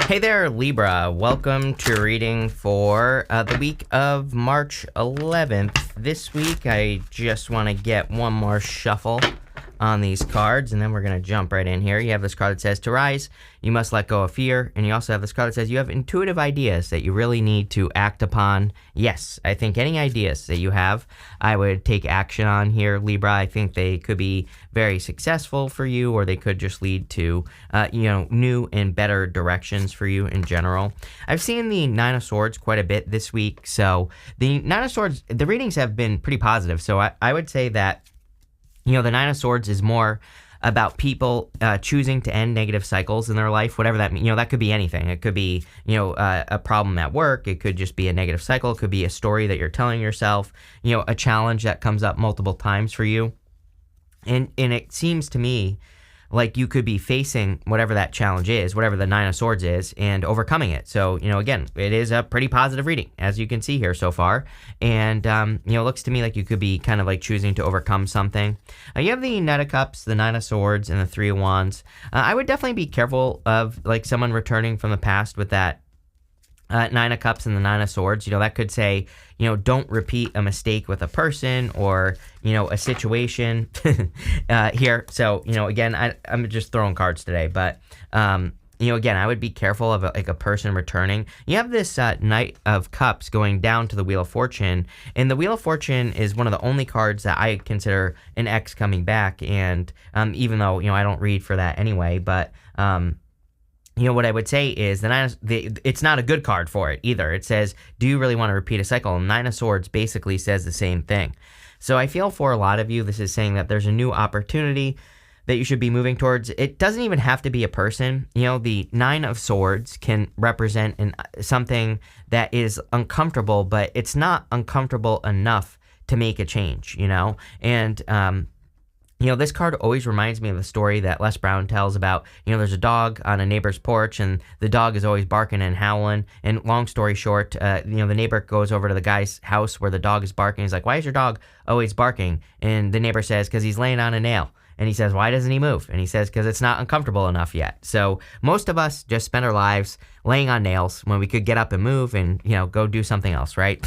Hey there, Libra. Welcome to reading for the week of March 11th. This week, I just want to get one more shuffle on these cards, and then we're going to jump right in here. You have this card that says, to rise, you must let go of fear. And you also have this card that says, you have intuitive ideas that you really need to act upon. Yes, I think any ideas that you have, I would take action on here, Libra. I think they could be very successful for you, or they could just lead to, new and better directions for you in general. I've seen the Nine of Swords quite a bit this week. So the Nine of Swords, the readings have been pretty positive. So I would say that the Nine of Swords is more about people choosing to end negative cycles in their life, whatever that means. That could be anything. It could be, a problem at work. It could just be a negative cycle. It could be a story that you're telling yourself, a challenge that comes up multiple times for you. And it seems to me like you could be facing whatever that challenge is, whatever the Nine of Swords is, and overcoming it. So, again, it is a pretty positive reading, as you can see here so far. And, it looks to me like you could be kind of like choosing to overcome something. You have the Knight of Cups, the Nine of Swords, and the Three of Wands. I would definitely be careful of like someone returning from the past with that Nine of Cups and the Nine of Swords. That could say, don't repeat a mistake with a person or, a situation here. So, again, I'm just throwing cards today, but, again, I would be careful of a person returning. You have this Knight of Cups going down to the Wheel of Fortune, and the Wheel of Fortune is one of the only cards that I consider an X coming back. And even though, I don't read for that anyway, but, what I would say is it's not a good card for it either. It says, do you really want to repeat a cycle? And Nine of Swords basically says the same thing. So I feel for a lot of you, this is saying that there's a new opportunity that you should be moving towards. It doesn't even have to be a person. The Nine of Swords can represent something that is uncomfortable, but it's not uncomfortable enough to make a change, and, this card always reminds me of the story that Les Brown tells about, there's a dog on a neighbor's porch, and the dog is always barking and howling. And long story short, the neighbor goes over to the guy's house where the dog is barking. He's like, why is your dog always barking? And the neighbor says, because he's laying on a nail. And he says, why doesn't he move? And he says, because it's not uncomfortable enough yet. So most of us just spend our lives laying on nails when we could get up and move and, go do something else, right?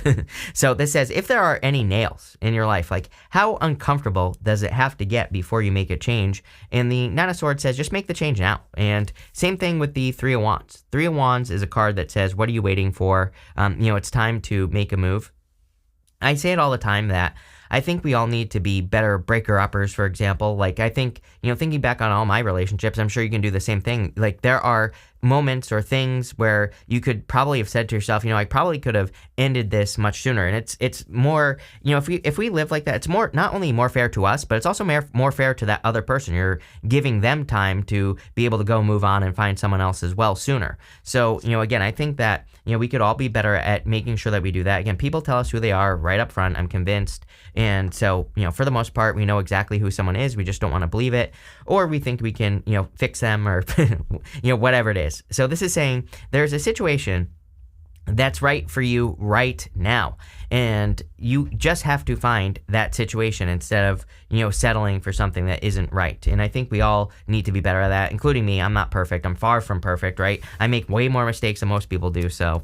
So this says, if there are any nails in your life, like how uncomfortable does it have to get before you make a change? And the Nine of Swords says, just make the change now. And same thing with the Three of Wands. Three of Wands is a card that says, what are you waiting for? It's time to make a move. I say it all the time that I think we all need to be better breaker-uppers, for example. Like, I think, thinking back on all my relationships, I'm sure you can do the same thing. Like, there are moments or things where you could probably have said to yourself, I probably could have ended this much sooner. And it's more, if we live like that, it's more, not only more fair to us, but it's also more fair to that other person. You're giving them time to be able to go move on and find someone else as well sooner. So, again, I think that, we could all be better at making sure that we do that. Again, people tell us who they are right up front, I'm convinced. And so, for the most part, we know exactly who someone is. We just don't want to believe it. Or we think we can, fix them or, whatever it is. So this is saying there's a situation that's right for you right now. And you just have to find that situation instead of, settling for something that isn't right. And I think we all need to be better at that, including me. I'm not perfect. I'm far from perfect, right? I make way more mistakes than most people do. So,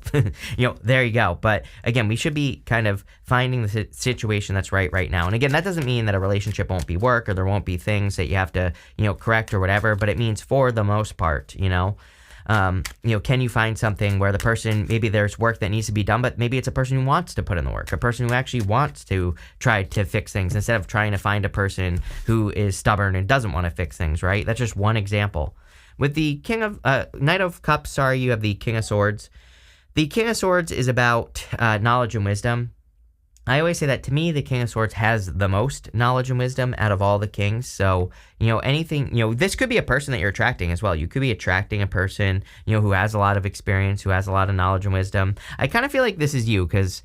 there you go. But again, we should be kind of finding the situation that's right now. And again, that doesn't mean that a relationship won't be work or there won't be things that you have to, correct or whatever. But it means for the most part, can you find something where the person, maybe there's work that needs to be done, but maybe it's a person who wants to put in the work, a person who actually wants to try to fix things instead of trying to find a person who is stubborn and doesn't want to fix things, right? That's just one example. With the Knight of Cups, you have the King of Swords. The King of Swords is about knowledge and wisdom. I always say that to me, the King of Swords has the most knowledge and wisdom out of all the kings. So, anything, this could be a person that you're attracting as well. You could be attracting a person, who has a lot of experience, who has a lot of knowledge and wisdom. I kind of feel like this is you because,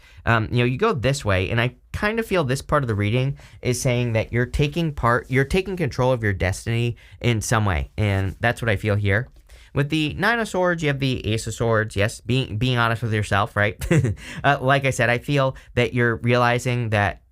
you go this way, and I kind of feel this part of the reading is saying that you're taking control of your destiny in some way. And that's what I feel here. With the Nine of Swords, you have the Ace of Swords. Yes, being honest with yourself, right? Like I said, I feel that you're realizing that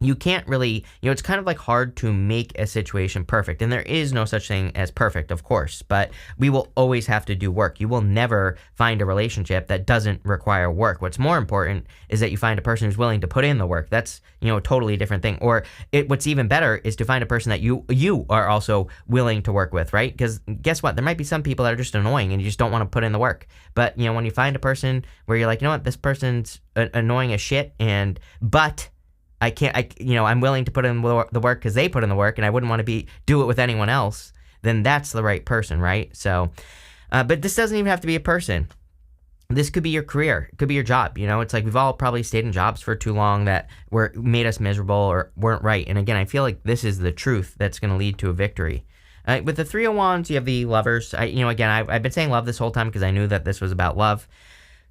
you can't really, it's kind of like hard to make a situation perfect. And there is no such thing as perfect, of course, but we will always have to do work. You will never find a relationship that doesn't require work. What's more important is that you find a person who's willing to put in the work. That's, a totally different thing. Or what's even better is to find a person that you are also willing to work with, right? Because guess what? There might be some people that are just annoying and you just don't want to put in the work. But, when you find a person where you're like, this person's annoying as shit, but I'm willing to put in the work because they put in the work and I wouldn't want to do it with anyone else, then that's the right person, right? So, but this doesn't even have to be a person. This could be your career. It could be your job. It's like we've all probably stayed in jobs for too long that made us miserable or weren't right. And again, I feel like this is the truth that's going to lead to a victory. With the Three of Wands, you have the Lovers. Again, I've been saying love this whole time because I knew that this was about love.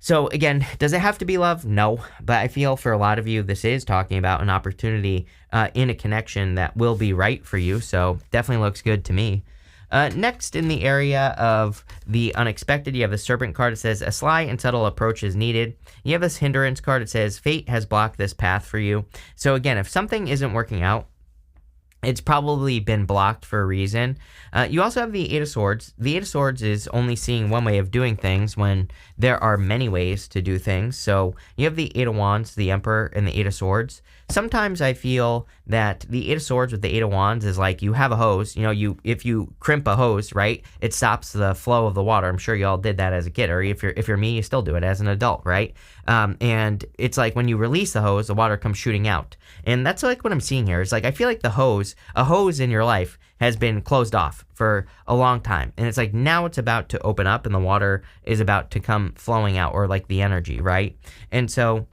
So again, does it have to be love? No, but I feel for a lot of you, this is talking about an opportunity in a connection that will be right for you. So definitely looks good to me. Next, in the area of the unexpected, you have the Serpent card. It says, a sly and subtle approach is needed. You have this Hindrance card. It says, fate has blocked this path for you. So again, if something isn't working out, it's probably been blocked for a reason. You also have the Eight of Swords. The Eight of Swords is only seeing one way of doing things when there are many ways to do things. So you have the Eight of Wands, the Emperor, and the Eight of Swords. Sometimes I feel that the Eight of Swords with the Eight of Wands is like you have a hose. If you crimp a hose, right, it stops the flow of the water. I'm sure you all did that as a kid, or if you're me, you still do it as an adult, right? And it's like when you release the hose, the water comes shooting out. And that's like what I'm seeing here. It's like I feel like a hose in your life has been closed off for a long time. And it's like now it's about to open up and the water is about to come flowing out, or like the energy, right? And so,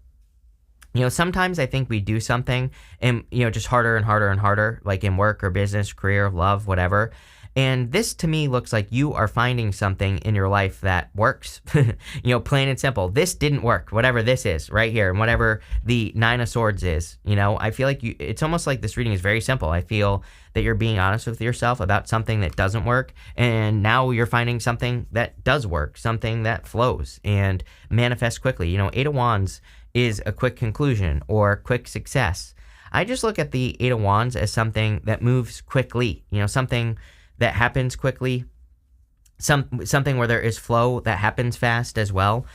sometimes I think we do something and, just harder and harder and harder, like in work or business, career, love, whatever. And this to me looks like you are finding something in your life that works, plain and simple. This didn't work, whatever this is right here, and whatever the Nine of Swords is, I feel like it's almost like this reading is very simple. I feel that you're being honest with yourself about something that doesn't work. And now you're finding something that does work, something that flows and manifests quickly. Eight of Wands is a quick conclusion or quick success. I just look at the Eight of Wands as something that moves quickly, something that happens quickly, something where there is flow that happens fast as well.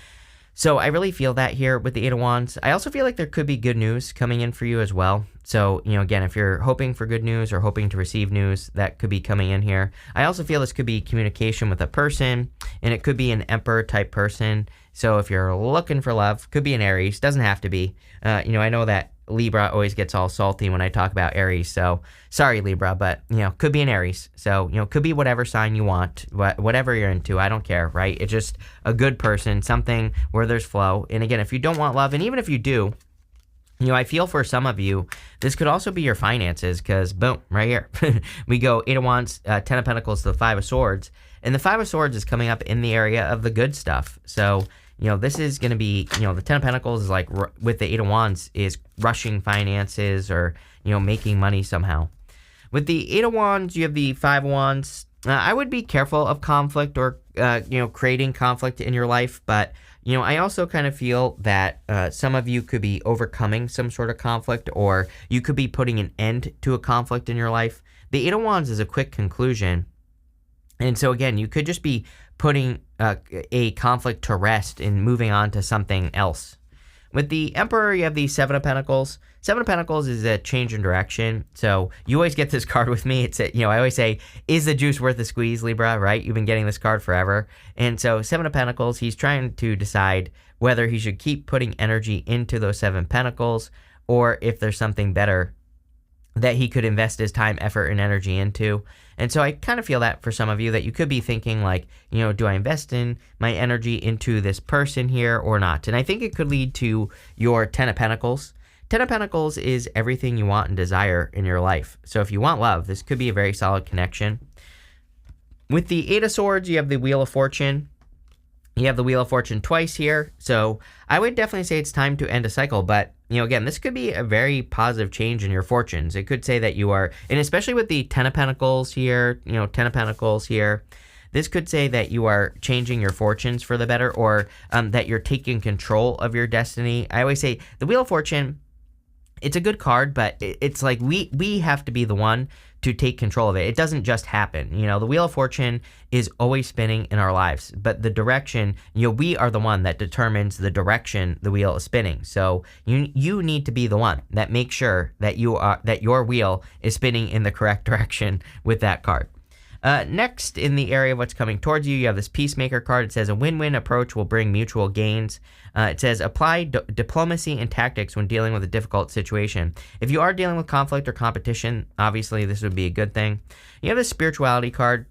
So I really feel that here with the Eight of Wands. I also feel like there could be good news coming in for you as well. So, again, if you're hoping for good news or hoping to receive news, that could be coming in here. I also feel this could be communication with a person, and it could be an Emperor type person. So if you're looking for love, could be an Aries, doesn't have to be. I know that Libra always gets all salty when I talk about Aries, so sorry Libra, but could be an Aries. So could be whatever sign you want, whatever you're into. I don't care, right? It's just a good person, something where there's flow. And again, if you don't want love, and even if you do, I feel for some of you, this could also be your finances, because boom, right here, we go Eight of Wands, Ten of Pentacles to the Five of Swords, and the Five of Swords is coming up in the area of the good stuff. So this is going to be, the Ten of Pentacles is like, with the Eight of Wands, is rushing finances or, making money somehow. With the Eight of Wands, you have the Five of Wands. I would be careful of conflict or, creating conflict in your life. But, I also kind of feel that some of you could be overcoming some sort of conflict, or you could be putting an end to a conflict in your life. The Eight of Wands is a quick conclusion. And so, again, you could just be putting a conflict to rest and moving on to something else. With the Emperor, you have the Seven of Pentacles. Seven of Pentacles is a change in direction. So you always get this card with me. It's I always say, is the juice worth the squeeze, Libra, right? You've been getting this card forever. And so Seven of Pentacles, he's trying to decide whether he should keep putting energy into those Seven Pentacles, or if there's something better that he could invest his time, effort, and energy into. And so I kind of feel that for some of you, that you could be thinking like, do I invest in my energy into this person here or not? And I think it could lead to your Ten of Pentacles. Ten of Pentacles is everything you want and desire in your life. So if you want love, this could be a very solid connection. With the Eight of Swords, you have the Wheel of Fortune. You have the Wheel of Fortune twice here. So I would definitely say it's time to end a cycle. But, again, this could be a very positive change in your fortunes. It could say that you are, and especially with the Ten of Pentacles here, Ten of Pentacles here, this could say that you are changing your fortunes for the better, or that you're taking control of your destiny. I always say the Wheel of Fortune it's a good card, but it's like we have to be the one to take control of it. It doesn't just happen. The Wheel of Fortune is always spinning in our lives, but the direction, we are the one that determines the direction the wheel is spinning. So you need to be the one that makes sure that your wheel is spinning in the correct direction with that card. Next, in the area of what's coming towards you, you have this Peacemaker card. It says a win-win approach will bring mutual gains. It says apply diplomacy and tactics when dealing with a difficult situation. If you are dealing with conflict or competition, obviously this would be a good thing. You have the Spirituality card.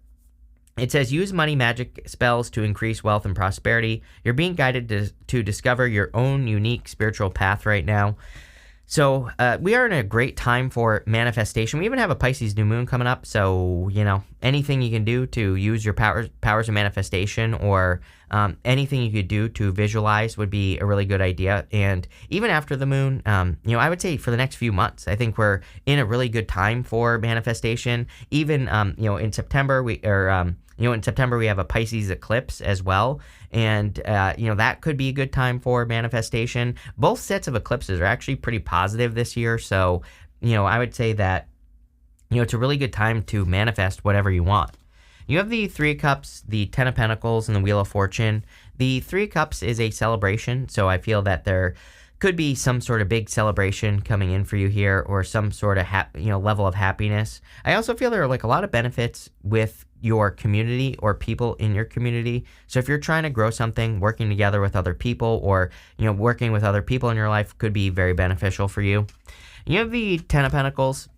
It says use money magic spells to increase wealth and prosperity. You're being guided to discover your own unique spiritual path right now. So we are in a great time for manifestation. We even have a Pisces new moon coming up. So, anything you can do to use your powers of manifestation, or anything you could do to visualize would be a really good idea. And even after the moon, I would say for the next few months, I think we're in a really good time for manifestation. Even, in September, in September we have a Pisces eclipse as well. And, that could be a good time for manifestation. Both sets of eclipses are actually pretty positive this year. So, I would say that, it's a really good time to manifest whatever you want. You have the Three of Cups, the Ten of Pentacles, and the Wheel of Fortune. The Three of Cups is a celebration. So I feel that there could be some sort of big celebration coming in for you here, or some sort of level of happiness. I also feel there are like a lot of benefits with your community or people in your community. So if you're trying to grow something, working together with other people, or working with other people in your life could be very beneficial for you. You have the Ten of Pentacles.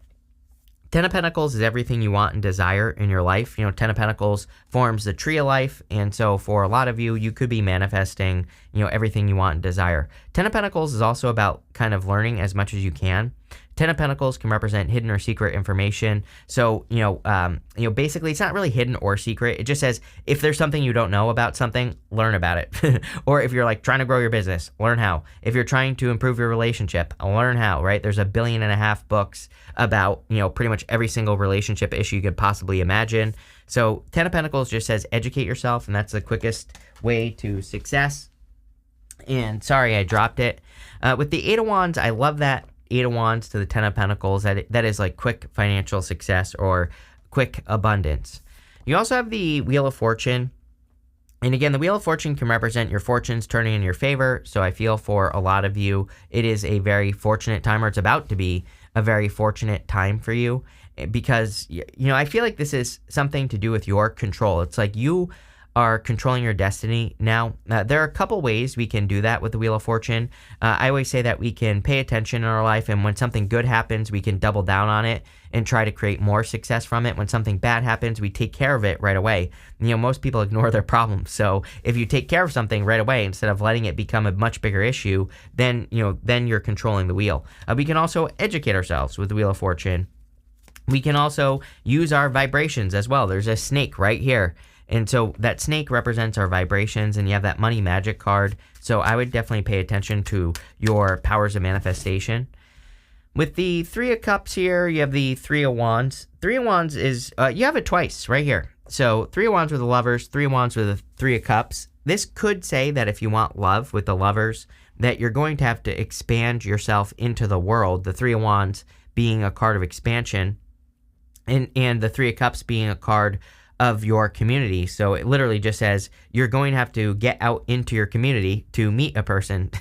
Ten of Pentacles is everything you want and desire in your life. Ten of Pentacles forms the tree of life. And so for a lot of you, you could be manifesting, everything you want and desire. Ten of Pentacles is also about kind of learning as much as you can. Ten of Pentacles can represent hidden or secret information. So, basically it's not really hidden or secret. It just says, if there's something you don't know about something, learn about it. Or if you're like trying to grow your business, learn how. If you're trying to improve your relationship, learn how, right? There's 1.5 billion books about, pretty much every single relationship issue you could possibly imagine. So Ten of Pentacles just says educate yourself, and that's the quickest way to success. And sorry, I dropped it. With the Eight of Wands, I love that. Eight of Wands to the Ten of Pentacles, that is like quick financial success or quick abundance. You also have the Wheel of Fortune. And again, the Wheel of Fortune can represent your fortunes turning in your favor. So I feel for a lot of you, it is a very fortunate time, or it's about to be a very fortunate time for you, because, I feel like this is something to do with your control. It's like you are controlling your destiny now. There are a couple ways we can do that with the Wheel of Fortune. I always say that we can pay attention in our life, and when something good happens, we can double down on it and try to create more success from it. When something bad happens, we take care of it right away. Most people ignore their problems. So if you take care of something right away, instead of letting it become a much bigger issue, then you're controlling the wheel. We can also educate ourselves with the Wheel of Fortune. We can also use our vibrations as well. There's a snake right here. And so that snake represents our vibrations, and you have that money magic card. So I would definitely pay attention to your powers of manifestation. With the Three of Cups here, you have the Three of Wands. Three of Wands is, you have it twice right here. So Three of Wands with the Lovers, Three of Wands with the Three of Cups. This could say that if you want love with the Lovers, that you're going to have to expand yourself into the world. The Three of Wands being a card of expansion, and the Three of Cups being a card of your community. So it literally just says you're going to have to get out into your community to meet a person.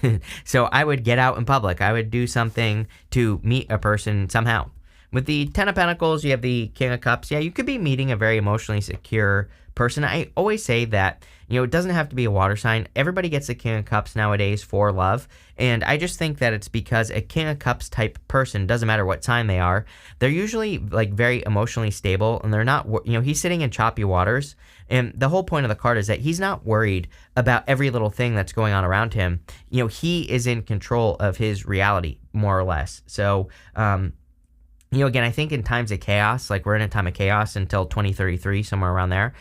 So I would get out in public. I would do something to meet a person somehow. With the Ten of Pentacles, you have the King of Cups. Yeah, you could be meeting a very emotionally secure person. I always say that, it doesn't have to be a water sign. Everybody gets the King of Cups nowadays for love. And I just think that it's because a King of Cups type person, doesn't matter what sign they are, they're usually like very emotionally stable, and they're not, he's sitting in choppy waters. And the whole point of the card is that he's not worried about every little thing that's going on around him. He is in control of his reality, more or less. So, again, I think in times of chaos, like we're in a time of chaos until 2033, somewhere around there,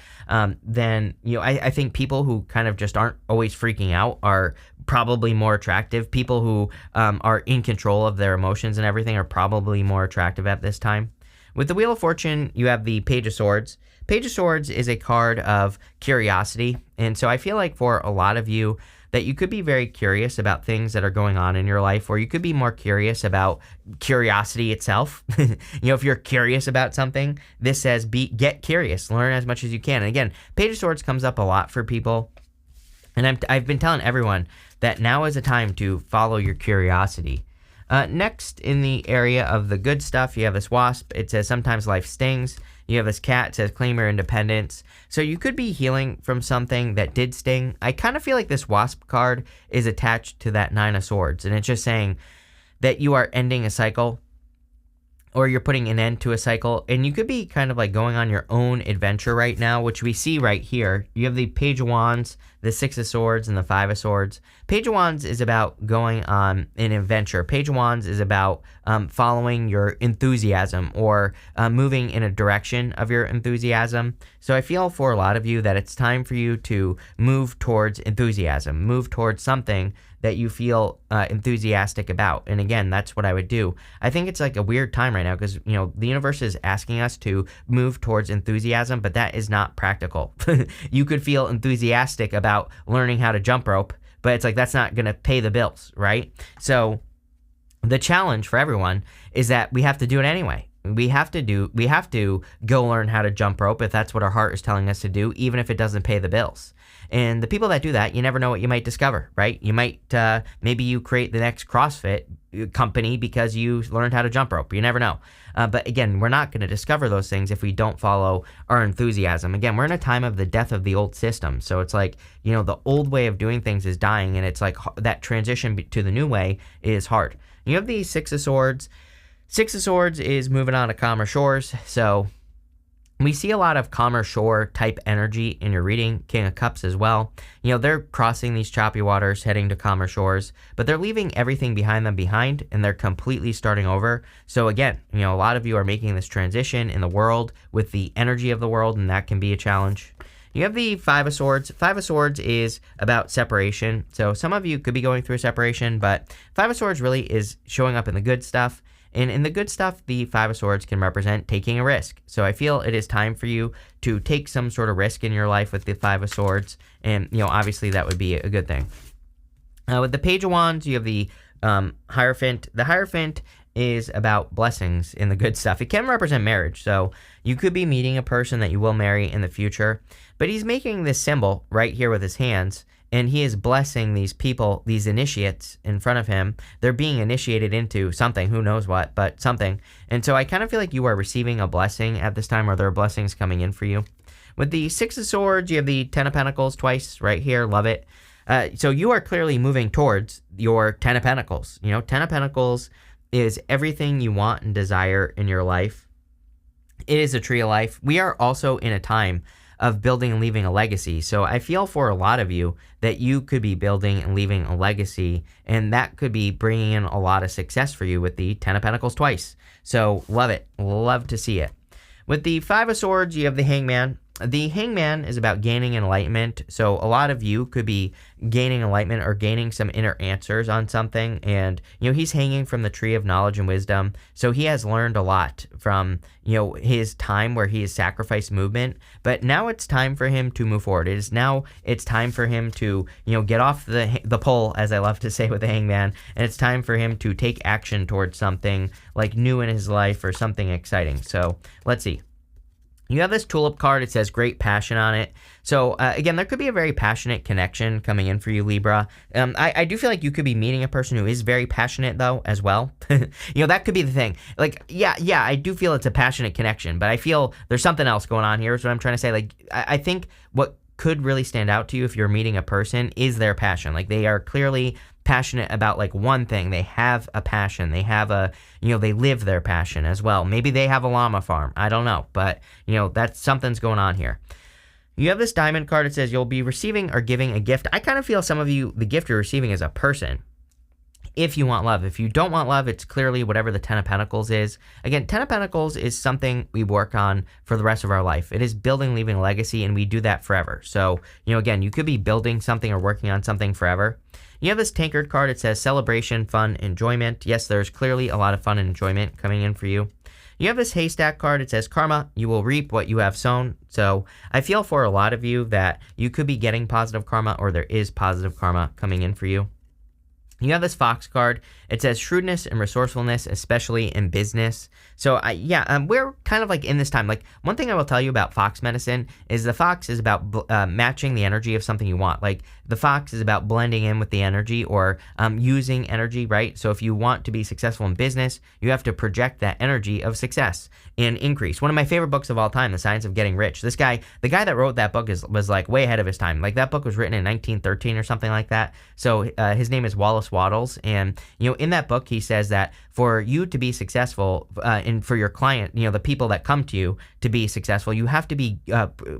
then, I think people who kind of just aren't always freaking out are probably more attractive. People who are in control of their emotions and everything are probably more attractive at this time. With the Wheel of Fortune, you have the Page of Swords. Page of Swords is a card of curiosity. And so I feel like for a lot of you, that you could be very curious about things that are going on in your life, or you could be more curious about curiosity itself. If you're curious about something, this says get curious, learn as much as you can. And again, Page of Swords comes up a lot for people. And I've been telling everyone that now is a time to follow your curiosity. Next, in the area of the good stuff, you have this wasp. It says sometimes life stings. You have this cat. It says claim your independence. So you could be healing from something that did sting. I kind of feel like this wasp card is attached to that Nine of Swords. And it's just saying that you are ending a cycle, or you're putting an end to a cycle, and you could be kind of like going on your own adventure right now, which we see right here. You have the Page of Wands, the Six of Swords, and the Five of Swords. Page of Wands is about going on an adventure. Page of Wands is about following your enthusiasm, or moving in a direction of your enthusiasm. So I feel for a lot of you that it's time for you to move towards enthusiasm, move towards something that you feel enthusiastic about. And again, that's what I would do. I think it's like a weird time right now because, the universe is asking us to move towards enthusiasm, but that is not practical. You could feel enthusiastic about learning how to jump rope, but it's like that's not going to pay the bills, right? So the challenge for everyone is that we have to do it anyway. We have to go learn how to jump rope if that's what our heart is telling us to do, even if it doesn't pay the bills. And the people that do that, you never know what you might discover, right? You might, maybe you create the next CrossFit company because you learned how to jump rope. You never know. But again, we're not going to discover those things if we don't follow our enthusiasm. Again, we're in a time of the death of the old system. So it's like, the old way of doing things is dying, and it's like that transition to the new way is hard. You have the Six of Swords. Six of Swords is moving on to calmer shores. So we see a lot of calmer shore type energy in your reading. King of Cups as well. They're crossing these choppy waters, heading to calmer shores, but they're leaving everything behind them and they're completely starting over. So again, a lot of you are making this transition in the world with the energy of the world, and that can be a challenge. You have the Five of Swords. Five of Swords is about separation. So some of you could be going through a separation, but Five of Swords really is showing up in the good stuff. And in the good stuff, the Five of Swords can represent taking a risk. So I feel it is time for you to take some sort of risk in your life with the Five of Swords. And, obviously that would be a good thing. With the Page of Wands, you have the Hierophant. The Hierophant is about blessings in the good stuff. It can represent marriage. So you could be meeting a person that you will marry in the future. But he's making this symbol right here with his hands. And he is blessing these people, these initiates in front of him. They're being initiated into something, who knows what, but something. And so I kind of feel like you are receiving a blessing at this time, or there are blessings coming in for you. With the Six of Swords, you have the Ten of Pentacles twice right here. Love it. So you are clearly moving towards your Ten of Pentacles. Ten of Pentacles is everything you want and desire in your life. It is a tree of life. We are also in a time of building and leaving a legacy. So I feel for a lot of you that you could be building and leaving a legacy, and that could be bringing in a lot of success for you with the Ten of Pentacles twice. So love it. Love to see it. With the Five of Swords, you have the Hangman. The Hangman is about gaining enlightenment. So a lot of you could be gaining enlightenment or gaining some inner answers on something. And, he's hanging from the tree of knowledge and wisdom. So he has learned a lot from, his time where he has sacrificed movement. But now it's time for him to move forward. It's time for him to, get off the pole, as I love to say with the Hangman. And it's time for him to take action towards something like new in his life or something exciting. So let's see. You have this tulip card. It says great passion on it. So again, there could be a very passionate connection coming in for you, Libra. I do feel like you could be meeting a person who is very passionate, though, as well. That could be the thing. Like, yeah, I do feel it's a passionate connection, but I feel there's something else going on here is what I'm trying to say. Like, I think what could really stand out to you if you're meeting a person is their passion. Like, they are clearly passionate about like one thing. They have a passion. They have they live their passion as well. Maybe they have a llama farm. I don't know, but that's something's going on here. You have this diamond card. It says you'll be receiving or giving a gift. I kind of feel some of you, the gift you're receiving is a person. If you want love. If you don't want love, it's clearly whatever the Ten of Pentacles is. Again, Ten of Pentacles is something we work on for the rest of our life. It is building, leaving a legacy, and we do that forever. So, again, you could be building something or working on something forever. You have this tankard card. It says celebration, fun, enjoyment. Yes, there's clearly a lot of fun and enjoyment coming in for you. You have this haystack card. It says karma, you will reap what you have sown. So I feel for a lot of you that you could be getting positive karma, or there is positive karma coming in for you. You have this fox card. It says shrewdness and resourcefulness, especially in business. So we're kind of like in this time. Like, one thing I will tell you about fox medicine is the fox is about matching the energy of something you want. Like, the fox is about blending in with the energy, or using energy, right? So if you want to be successful in business, you have to project that energy of success and increase. One of my favorite books of all time, The Science of Getting Rich. The guy that wrote that book was like way ahead of his time. Like, that book was written in 1913 or something like that. So his name is Wallace Wattles, and in that book he says that for you to be successful, and for your client, the people that come to you to be successful, you have to be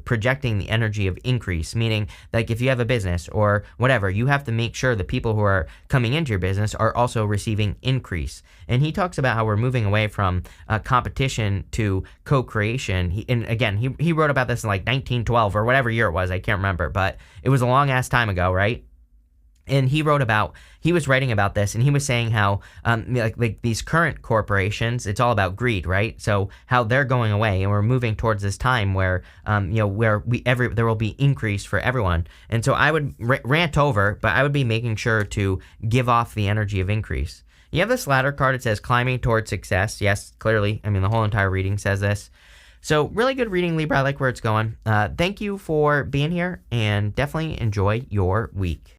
projecting the energy of increase. Meaning, like, if you have a business or whatever, you have to make sure the people who are coming into your business are also receiving increase. And he talks about how we're moving away from competition to co-creation. He wrote about this in like 1912 or whatever year it was. I can't remember, but it was a long ass time ago, right? And he was writing about this, and he was saying how like these current corporations, it's all about greed, right? So how they're going away, and we're moving towards this time where where there will be increase for everyone. And so I would rant over, but I would be making sure to give off the energy of increase. You have this ladder card. It says climbing towards success. Yes, clearly. I mean, the whole entire reading says this. So really good reading, Libra. I like where it's going. Thank you for being here, and definitely enjoy your week.